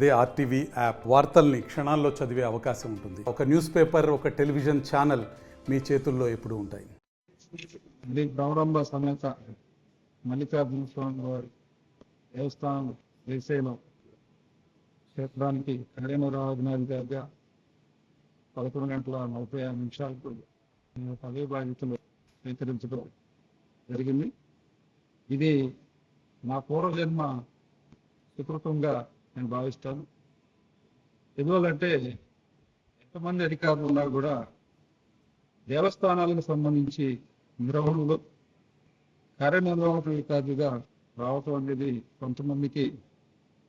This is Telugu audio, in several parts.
అదే ఆర్టీవీ యాప్ వార్తల్ని క్షణాల్లో చదివే అవకాశం ఉంటుంది. ఒక న్యూస్ పేపర్, ఒక టెలివిజన్ ఛానల్ మీ చేతుల్లో ఎప్పుడూ ఉంటాయి. శ్రీ బ్రహ్మరంభ సమేత మల్లికార్జున స్వామి వారి దేవస్థానం శ్రీశైలం క్షేత్రానికి కార్యనిర్వహణాధికారిగా 11:45 నేను పదవి బాధ్యతలు స్వీకరించడం జరిగింది. ఇది నా పూర్వజన్మ సుకృతంగా నేను భావిస్తాను. ఎందువల్లంటే ఎంతమంది అధికారులు ఉన్నా కూడా దేవస్థానాలకు సంబంధించి నిర్వహణలో కార్యనిర్వాహకాధికారిగా రావటం అనేది కొంతమందికి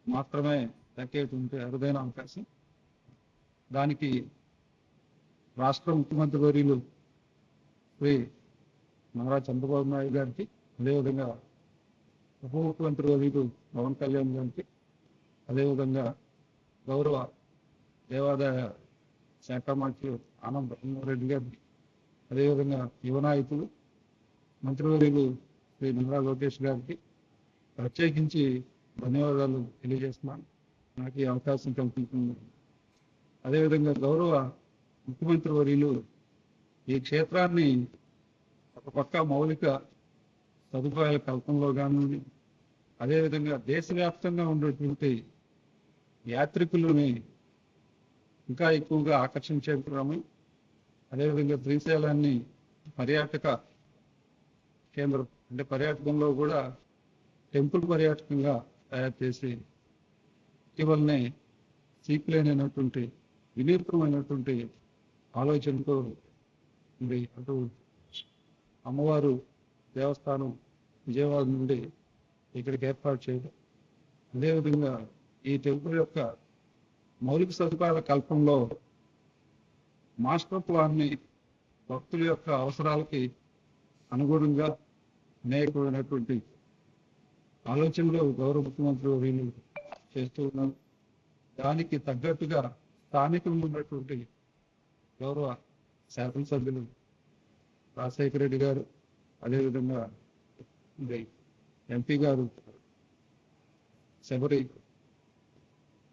మాత్రమే దక్కేటువంటి అరుదైన అవకాశం. దానికి రాష్ట్ర ముఖ్యమంత్రి వర్యులు శ్రీ నారా చంద్రబాబు నాయుడు గారికి, అదేవిధంగా ఉప ముఖ్యమంత్రి వర్యులు పవన్ కళ్యాణ్ గారికి, అదేవిధంగా గౌరవ దేవాదాయ శాఖ మంత్రి ఆనం రెడ్డి గారికి, అదేవిధంగా యువ నాయకులు మంత్రివర్యులు శ్రీ నారా లోకేష్ గారికి ప్రత్యేకించి ధన్యవాదాలు తెలియజేస్తున్నాను. నాకు ఈ అవకాశం కల్పించింది. అదేవిధంగా గౌరవ ముఖ్యమంత్రి వర్యులు ఈ క్షేత్రాన్ని ఒక పక్క మౌలిక సదుపాయాల కల్పనలో కానీ, అదేవిధంగా దేశవ్యాప్తంగా ఉండేటువంటి యాత్రికులని ఇంకా ఎక్కువగా ఆకర్షించే క్రమం, అదేవిధంగా శ్రీశైలాన్ని పర్యాటక కేంద్రం అంటే పర్యాటకంలో కూడా టెంపుల్ పర్యాటకంగా తయారు చేసి ఇటీవలనే సీప్లేనైనటువంటి వినూత్నమైనటువంటి ఆలోచనతో ఉంది. అటు అమ్మవారు దేవస్థానం విజయవాడ నుండి ఇక్కడికి ఏర్పాటు చేయడం, అదేవిధంగా ఈ టెంపుల్ యొక్క మౌలిక సదుపాయాల కల్పనలో మాస్టర్ ప్లాన్ని భక్తుల యొక్క అవసరాలకి అనుగుణంగా అనేకమైనటువంటి ఆలోచనలు గౌరవ ముఖ్యమంత్రి వర్యులు చేస్తూ ఉన్నారు. దానికి తగ్గట్టుగా స్థానికంగా ఉన్నటువంటి గౌరవ శాసనసభ్యులు రాజశేఖర రెడ్డి గారు, అదేవిధంగా ఎంపీ గారు శబరి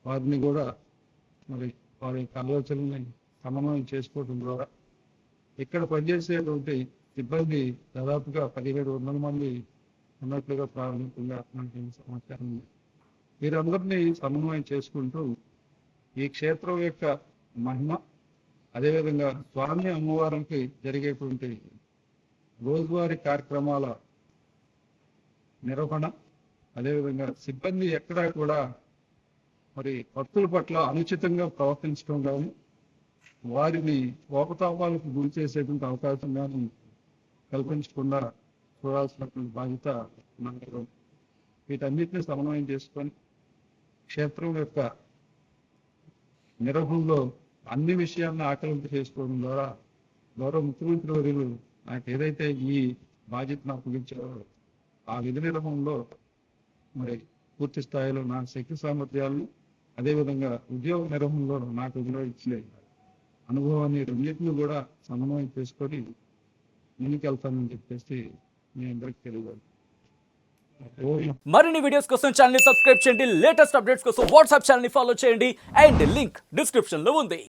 వారిని కూడా మరి వారి ఆలోచనల్ని సమన్వయం చేసుకోవడం ద్వారా ఇక్కడ పనిచేసేటువంటి సిబ్బంది దాదాపుగా 1700 మంది ఉన్నట్లుగా ప్రారంభికంగా మనకి సమాచారం ఉంది. వీరందరినీ సమన్వయం చేసుకుంటూ ఈ క్షేత్రం యొక్క మహిమ, అదేవిధంగా స్వామి అమ్మవారికి జరిగేటువంటి రోజువారీ కార్యక్రమాల నిర్వహణ, అదేవిధంగా సిబ్బంది ఎక్కడా కూడా మరి భక్తుల పట్ల అనుచితంగా ప్రవర్తించడం కానీ, వారిని కోపతాపాలకు గురి చేసేటువంటి అవకాశం కానీ కల్పించకుండా చూడాల్సినటువంటి బాధ్యత మనకు. వీటన్నిటిని సమన్వయం చేసుకొని క్షేత్రం యొక్క నిర్వహణలో అన్ని విషయాలను ఆకలింపు చేసుకోవడం ద్వారా గౌరవ ముఖ్యమంత్రి వర్యులు నాకు ఏదైతే ఈ బాధ్యతను అప్పగించారో ఆ విధి నిర్వహణలో మరి పూర్తి స్థాయిలో నా శక్తి సామర్థ్యాలను, అదేవిధంగా ఉద్యోగ నిర్వహణలో నాకు వినియోగించే అనుభవాన్ని రెండింటిని కూడా సమన్వయం చేసుకొని ముందుకెళ్తానని చెప్పేసి మీ అందరికీ తెలియదు. మరిన్ని వీడియోస్ కోసం ఛానల్ ని సబ్స్క్రైబ్ చేయండి. లేటెస్ట్ అప్డేట్స్ కోసం వాట్సాప్ ఛానల్ ని ఫాలో చేయండి. అండ్ లింక్ డిస్క్రిప్షన్ లో ఉంది.